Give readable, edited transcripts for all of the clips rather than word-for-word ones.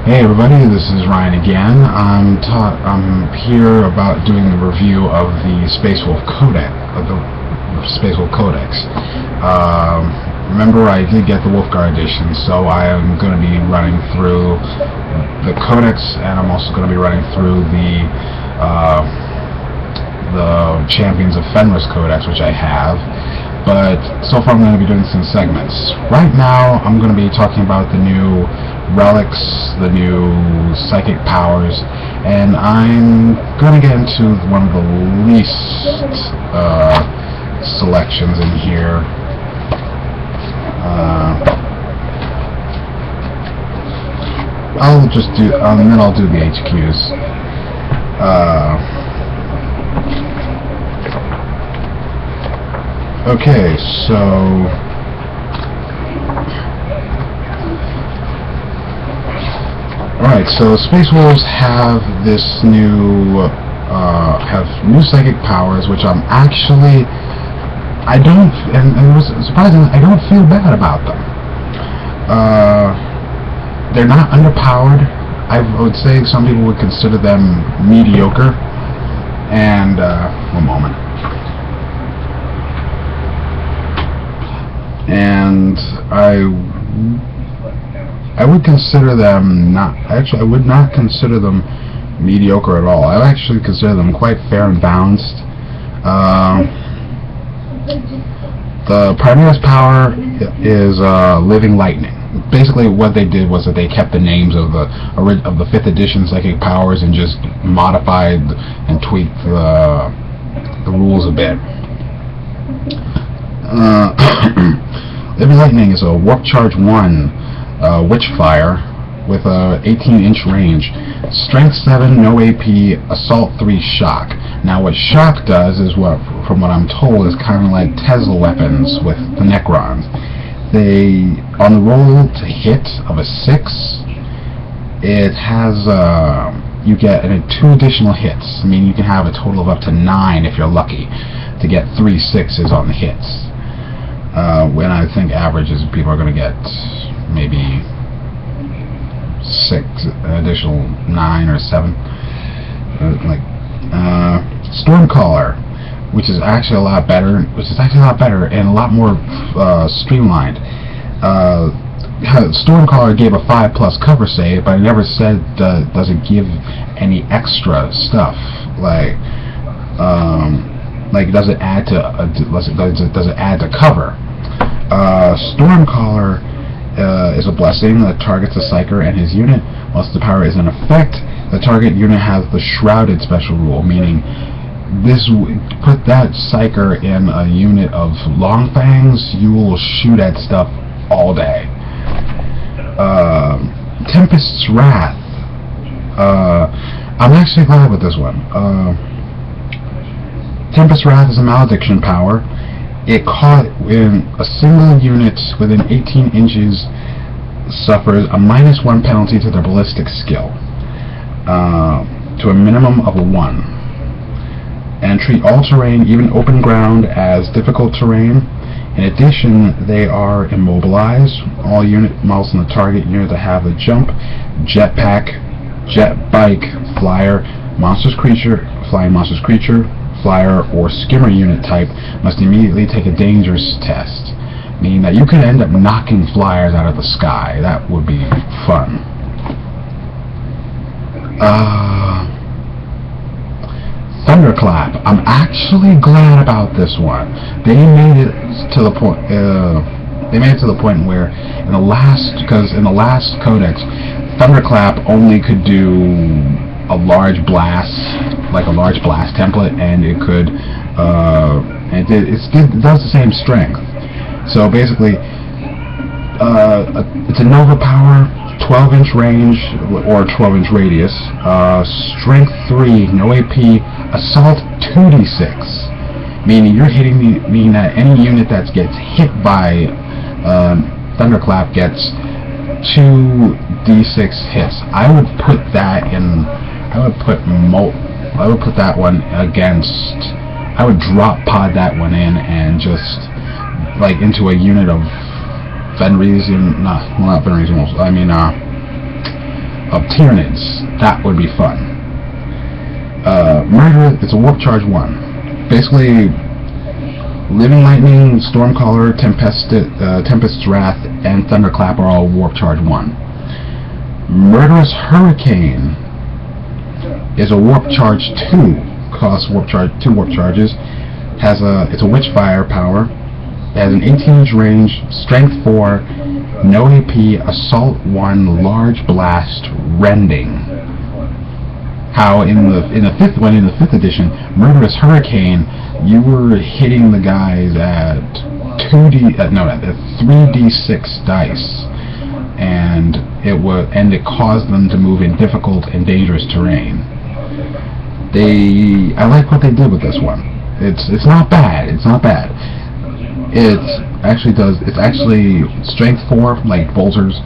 Hey everybody, this is Ryan again. I'm here about doing the review of the Space Wolf Codex. Remember, I did get the Wolfguard edition, so I am going to be running through the Codex, and I'm also going to be running through the Champions of Fenris Codex, which I have. But so far I'm going to be doing this in segments. Right now I'm going to be talking about the new Relics, the new psychic powers, and I'm going to get into one of the least selections in here. I'll just do, and then I'll do the HQs. Okay, so alright, so Space Wolves have this new psychic powers, which I'm actually, and it was surprising, I don't feel bad about them. They're not underpowered. I would say some people would consider them mediocre. And one moment. And I would consider them I would not consider them mediocre at all. I would actually consider them quite fair and balanced. The Primaris power is Living Lightning. Basically, what they did was that they kept the names of the 5th edition psychic powers and just modified and tweaked the rules a bit. Living Lightning is a Warp Charge 1 Witchfire with a 18-inch range, Strength 7, no AP, Assault 3, Shock. Now what Shock does is, from what I'm told, is kind of like Tesla weapons with the Necrons. They, on the roll to hit of a 6, it has, you get 2 additional hits. I mean, you can have a total of up to 9 if you're lucky to get 3 6s on the hits. When I think averages, people are going to get maybe 6, an additional 9 or 7. Stormcaller, which is actually a lot better, and a lot more streamlined. Stormcaller gave a 5+ cover save, but it never said doesn't give any extra stuff, does it add to cover. Stormcaller is a blessing that targets a Psyker and his unit. Once the power is in effect, the target unit has the Shrouded special rule, meaning put that Psyker in a unit of Long Fangs, you will shoot at stuff all day. Tempest's Wrath. I'm actually glad with this one. Tempest's Wrath is a malediction power. It caught in a single unit within 18 inches suffers a -1 penalty to their ballistic skill, to a minimum of a 1. And treat all terrain, even open ground, as difficult terrain. In addition, they are immobilized. All unit models in the target unit that have the jump, jetpack, jet bike, flyer, flying monsters creature, flyer, or skimmer unit type must immediately take a dangerous test, meaning that you could end up knocking flyers out of the sky. That would be fun. Thunderclap. I'm actually glad about this one. They made it to the point. Where in the last codex, Thunderclap only could do a large blast, like a large blast template, and it could, it does the same strength. So basically, it's a Nova power, 12-inch range or 12-inch radius, strength 3, no AP, assault 2d6, meaning meaning that any unit that gets hit by Thunderclap gets 2d6 hits. I would put that one against. I would drop pod that one in and just into a unit of Fenrisian, not Fenrisian wolves. I mean, Tyranids. That would be fun. Murder, it's a warp charge 1. Basically, Living Lightning, Stormcaller, Tempest's Wrath, and Thunderclap are all warp charge 1. Murderous Hurricane is a warp charge 2. Costs 2 warp charges. It's a Witchfire power. It has an 18-inch range, Strength 4, no AP, Assault 1, Large Blast, Rending. How in the 5th edition, Murderous Hurricane, you were hitting the guys at 3d6 dice, and it caused them to move in difficult and dangerous terrain. I like what they did with this one. It's not bad. It's not bad. It's actually Strength 4 like bolters,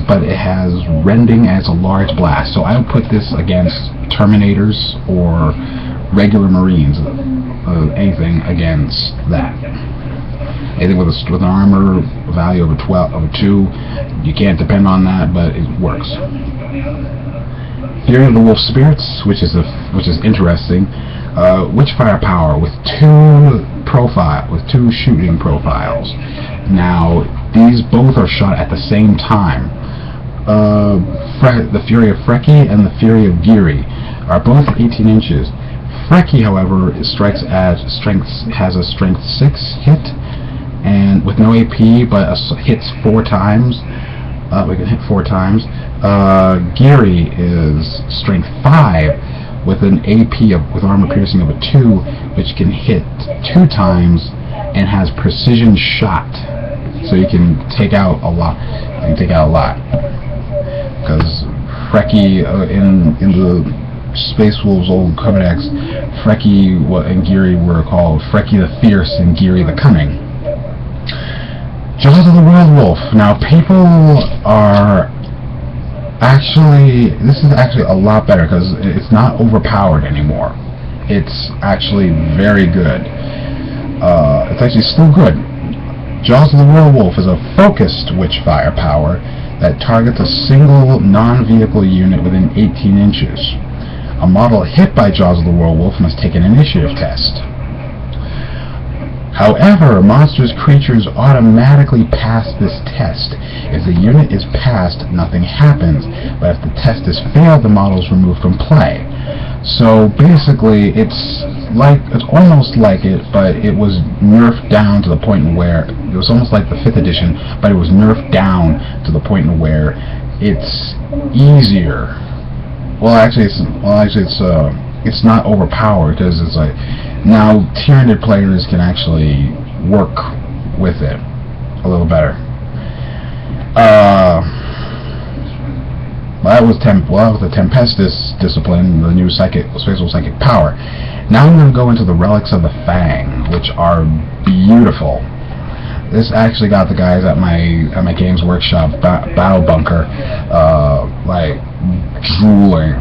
but it has Rending as a large blast. So I would put this against Terminators or regular Marines. Anything against that. Anything with an armor value of 2, you can't depend on that, but it works. Fury of the Wolf Spirits, which is interesting. Witchfire power with 2 shooting profiles. Now these both are shot at the same time. The Fury of Freki and the Fury of Giri are both 18 inches. Freki, however, has a strength 6 hit, and with no AP, but hits 4 times. We can hit 4 times. Giri is strength 5 with an AP with armor piercing of a 2, which can hit 2 times and has precision shot. So you can take out a lot. Because Freki in the Space Wolves old Codex, Freki and Giri were called Freki the Fierce and Giri the Cunning. Jaws of the World Wolf. Now people are this is actually a lot better because it's not overpowered anymore. It's actually very good. It's actually still good. Jaws of the World Wolf is a focused Witchfire power that targets a single non-vehicle unit within 18 inches. A model hit by Jaws of the World Wolf must take an initiative test. However, monstrous creatures automatically pass this test. If the unit is passed, nothing happens, but if the test is failed, the model is removed from play. So basically, it's almost like it, but it was nerfed down to the point where it was almost like the 5th edition, but it was nerfed down to the point where it's easier. Well, actually, it's not overpowered because it's like now Tyranid players can actually work with it a little better. That was the Tempestus discipline, the new spatial psychic power. Now I'm going to go into the Relics of the Fang, which are beautiful. This actually got the guys at my Games Workshop Battle Bunker like drooling,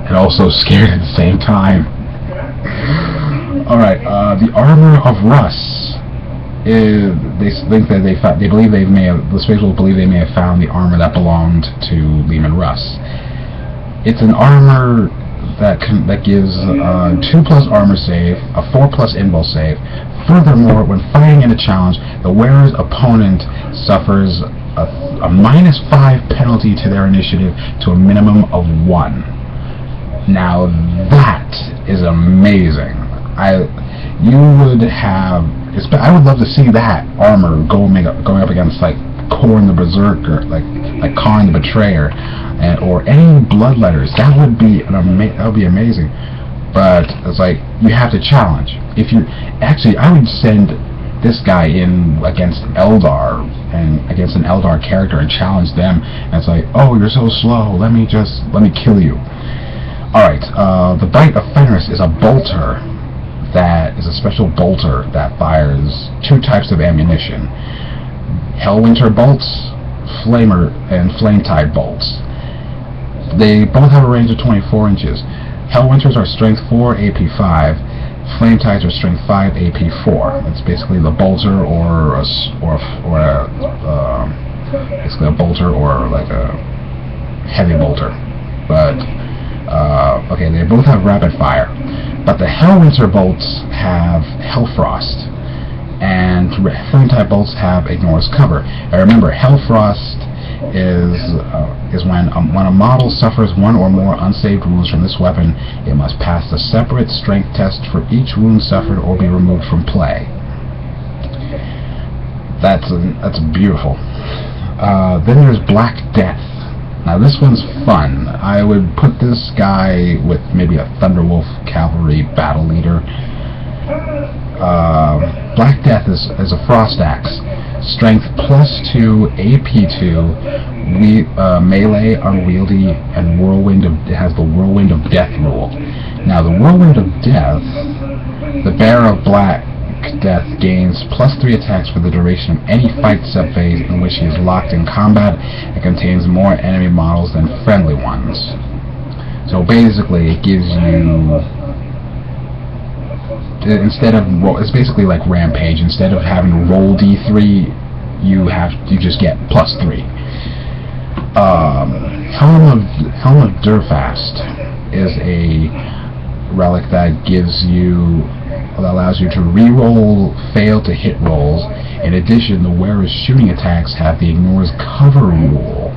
and also scared at the same time. Alright, the Armor of Russ is, they believe the Space Wolves believe they may have found the armor that belonged to Leman Russ. It's an armor that gives 2+ armor save, a 4+ invul save. Furthermore, when fighting in a challenge, the wearer's opponent suffers a -5 penalty to their initiative to a minimum of 1. Now that is amazing. I would love to see that armor going up against like Korn the Berserker, like Khan the Betrayer, or any Bloodletters. That would be amazing. But it's like you have to challenge. I would send this guy in against Eldar and against an Eldar character and challenge them. And it's like, oh, you're so slow. Let me kill you. Alright, the Bite of Fenris is a bolter that is a special bolter that fires 2 types of ammunition. Hellwinter bolts, Flamer, and Flametide bolts. They both have a range of 24 inches. Hellwinters are strength 4, AP 5. Flametides are strength 5, AP 4. It's basically the bolter or a basically a bolter or like a heavy bolter. But okay, they both have rapid fire, but the Hellwinter bolts have Hellfrost, and Flame type bolts have Ignores Cover. And remember, Hellfrost is when a model suffers one or more unsaved wounds from this weapon, it must pass a separate strength test for each wound suffered or be removed from play. That's beautiful. Then there's Black Death. Now this one's fun. I would put this guy with maybe a Thunderwolf cavalry battle leader. Black Death is a Frost Axe. Strength +2, AP2, melee, unwieldy, and it has the Whirlwind of Death rule. Now the Whirlwind of Death, the bearer of Black Death gains +3 attacks for the duration of any fight subphase in which he is locked in combat and contains more enemy models than friendly ones. So basically it gives you, instead of it's basically like Rampage. Instead of having to roll D3, you just get +3. Helm of Durfast is a relic that allows you to re-roll fail to hit rolls. In addition, the wearer's shooting attacks have the Ignores Cover rule.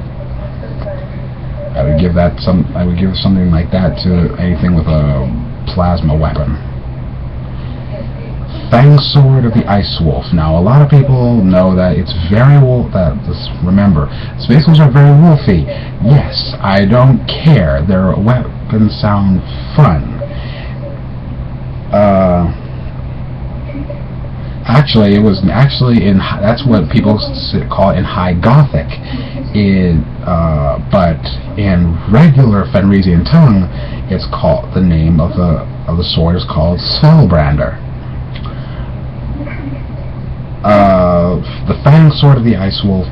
I would give something like that to anything with a plasma weapon. Fang Sword of the Ice Wolf. Now, a lot of people know that it's very remember, Space Wolves are very wolfy. Yes, I don't care. Their weapons sound fun. Actually, that's what people call it in High Gothic. But in regular Fenrisian tongue, it's called, the name of the sword is called Spellbrander. The Fang Sword of the Ice Wolf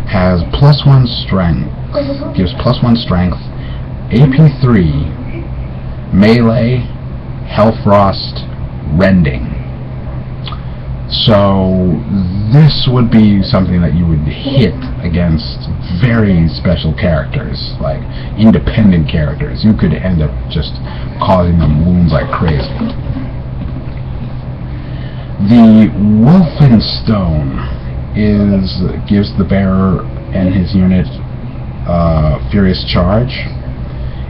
has +1 strength, gives +1 strength, AP3, melee, Hellfrost, rending. So this would be something that you would hit against very special characters, like independent characters. You could end up just causing them wounds like crazy. The Wolfenstone gives the bearer and his unit Furious Charge.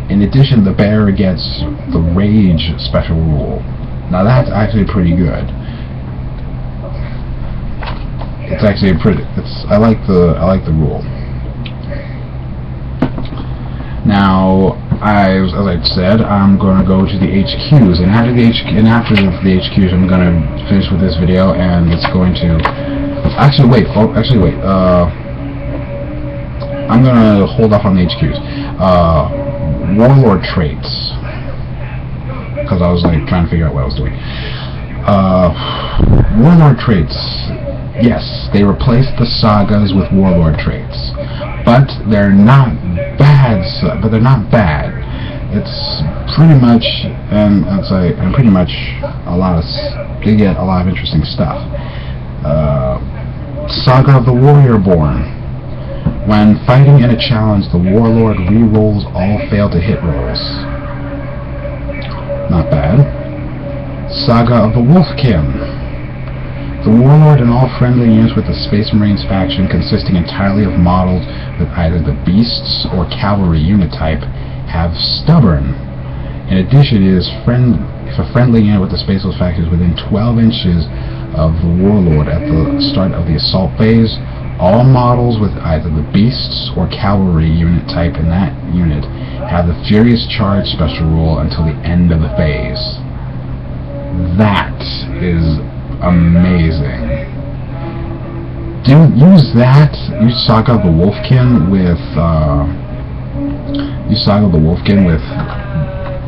In addition, the bearer gets the Rage special rule. Now that's actually pretty good. It's actually I like the rule. Now, as I said, I'm going to go to the HQs, and after the HQs, I'm going to finish with this video, and it's going to wait. I'm going to hold off on the HQs. Warlord Traits, because I was like trying to figure out what I was doing. Warlord Traits. Yes, they replaced the sagas with Warlord Traits, but they're not bad. It's pretty much, they get a lot of interesting stuff. Saga of the Warriorborn. When fighting in a challenge, the Warlord re-rolls all fail to hit rolls. Not bad. Saga of the Wolfkin. The Warlord and all friendly units with the Space Marines faction, consisting entirely of models with either the Beasts or Cavalry unit type, have Stubborn. In addition, if a friendly unit with the Space Wolves faction is within 12 inches of the Warlord at the start of the assault phase, all models with either the Beasts or Cavalry unit type in that unit have the Furious Charge special rule until the end of the phase. That is amazing. Use Saga of the Wolfkin with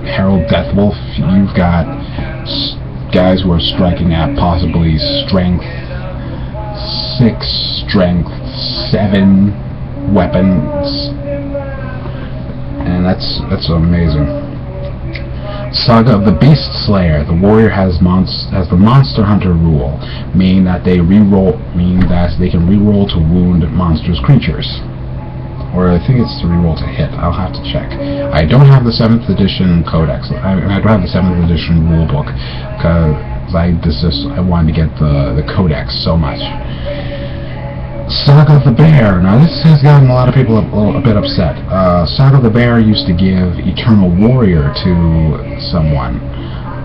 Herald Deathwolf. You've got guys who are striking at possibly strength 6, strength 7 weapons, and that's amazing. Saga of the Beast Slayer. The warrior has the Monster Hunter rule, meaning that they can reroll to wound monstrous creatures. Or I think it's to reroll to hit. I'll have to check. I don't have the 7th edition codex. I don't have the 7th edition rulebook because I wanted to get the codex so much. Saga of the Bear. Now this has gotten a lot of people a bit upset. Saga of the Bear used to give Eternal Warrior to someone,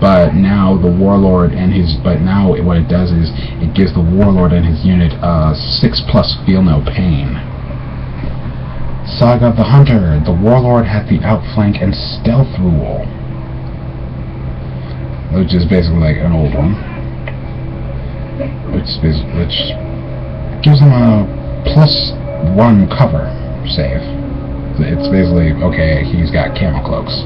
but now the Warlord and now what it does is it gives the Warlord and his unit 6+ Feel No Pain. Saga of the Hunter. The Warlord had the outflank and stealth rule, which is basically like an old one, which gives him a +1 cover save. It's basically, okay, he's got camo cloaks.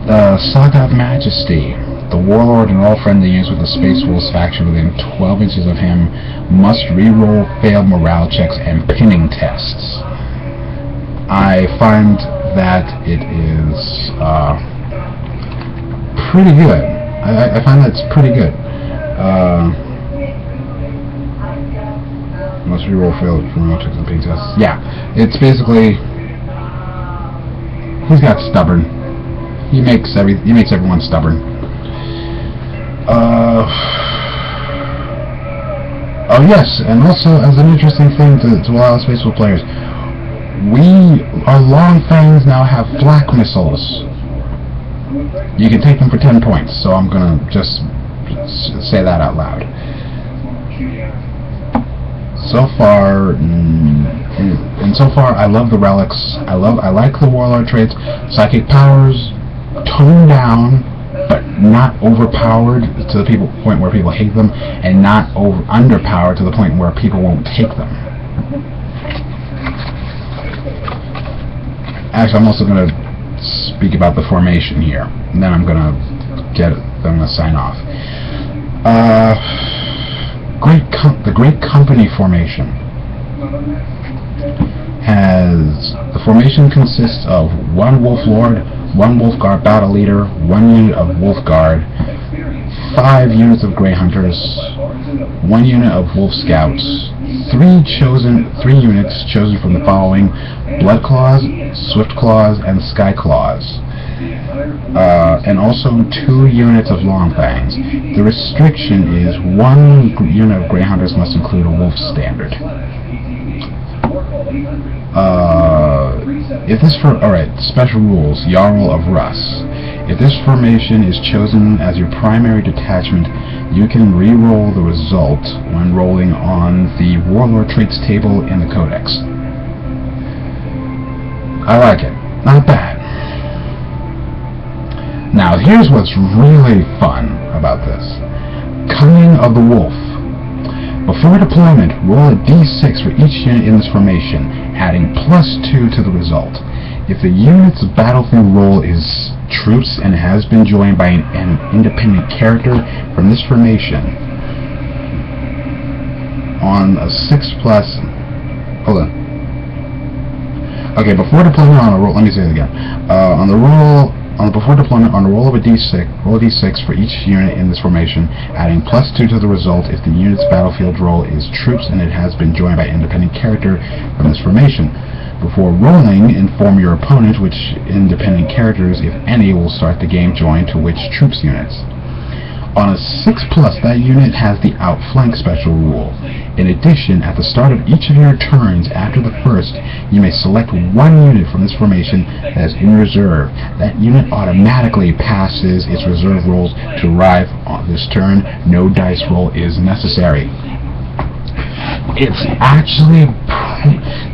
The Saga of Majesty. The Warlord and all friendly units with the Space Wolves faction within 12 inches of him must reroll failed morale checks and pinning tests. I find that it is pretty good. I find that's pretty good. Must reroll failed morale checks and pinning tests. Yeah, it's basically he's got stubborn. He makes everyone stubborn. Oh yes, and also as an interesting thing to allow Space Wolf players, our long fangs now have flak missiles. You can take them for 10 points, so I'm gonna just say that out loud. So far, I love the relics. I like the Warlord traits. Psychic powers, toned down, but not overpowered to the point where people hate them, and not underpowered to the point where people won't take them. Actually, I'm also going to speak about the formation here, and then I'm going to sign off. The Great Company formation the formation consists of 1 Wolf Lord, 1 Wolf Guard Battle Leader, 1 unit of Wolf Guard, 5 units of Grey Hunters, 1 unit of Wolf Scouts, 3 units chosen from the following: Blood Claws, Swift Claws, and Sky Claws, and also 2 units of Long Fangs. The restriction is 1 unit of Grey Hunters must include a Wolf Standard. Special rules. Jarl of Russ. If this formation is chosen as your primary detachment, you can re-roll the result when rolling on the Warlord Traits table in the Codex. I like it. Not bad. Now, here's what's really fun about this. Cunning of the Wolf. Before deployment, roll a d6 for each unit in this formation, adding +2 to the result. If the unit's battlefield role is troops and has been joined by an independent character from this formation, on a 6+... Hold on. Okay, before deployment on a roll... Let me say it again. Before deployment, on a roll of a d6, roll a d6 for each unit in this formation, adding +2 to the result if the unit's battlefield role is troops and it has been joined by an independent character from this formation. Before rolling, inform your opponent which independent characters, if any, will start the game joined to which troops units. On a 6+, that unit has the outflank special rule. In addition, at the start of each of your turns after the first, you may select 1 unit from this formation that is in reserve. That unit automatically passes its reserve rolls to arrive on this turn. No dice roll is necessary. It's actually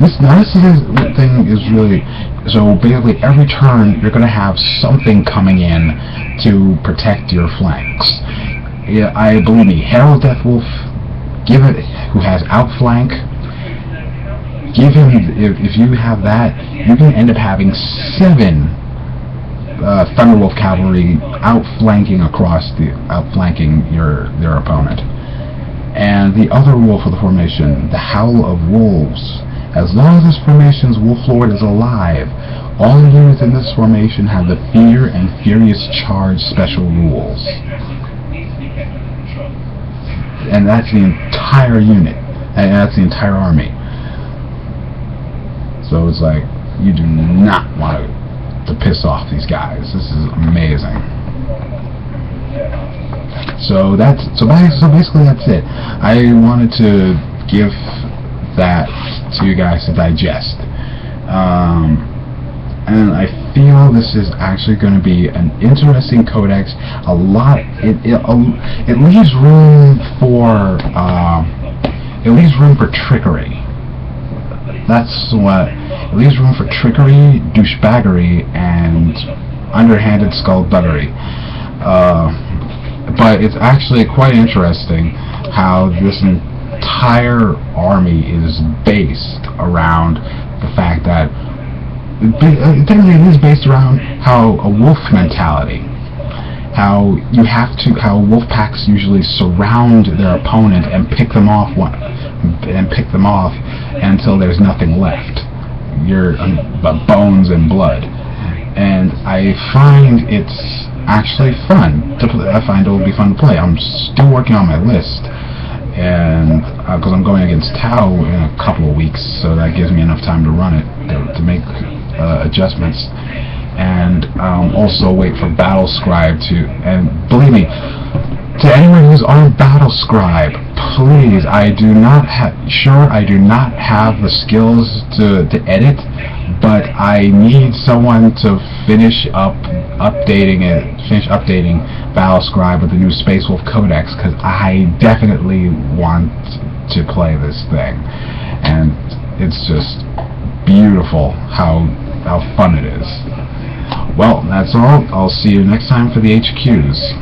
this thing is really so. Basically, every turn you're going to have something coming in to protect your flanks. Yeah, believe me, Herald Deathwolf, who has outflank. Give him if you have that, you can end up having 7 Thunderwolf cavalry outflanking their opponent. And the other rule for the formation, the Howl of Wolves. As long as this formation's Wolf Lord is alive, All units in this formation have the Fear and Furious Charge special rules. And that's the entire unit. And that's the entire army. So it's like, you do not want to piss off these guys. This is amazing. So basically that's it. I wanted to give that to you guys to digest. And I feel this is actually going to be an interesting codex. It leaves room for trickery. That's what it leaves room for: trickery, douchebaggery, and underhanded skullduggery. But it's actually quite interesting how this entire army is based around the fact that technically it is based around how a wolf mentality, how wolf packs usually surround their opponent and pick them off until there's nothing left. You're bones and blood. And I find it's actually fun to play. I find it will be fun to play. I'm still working on my list, and because I'm going against Tau in a couple of weeks, so that gives me enough time to run it, to make adjustments, and also wait for Battle Scribe to. And believe me, to anyone who's on Battle Scribe, please, I do not have the skills to edit, but I need someone to finish updating Battle Scribe with the new Space Wolf Codex, because I definitely want to play this thing, and it's just beautiful how fun it is. Well, that's all. I'll see you next time for the HQs.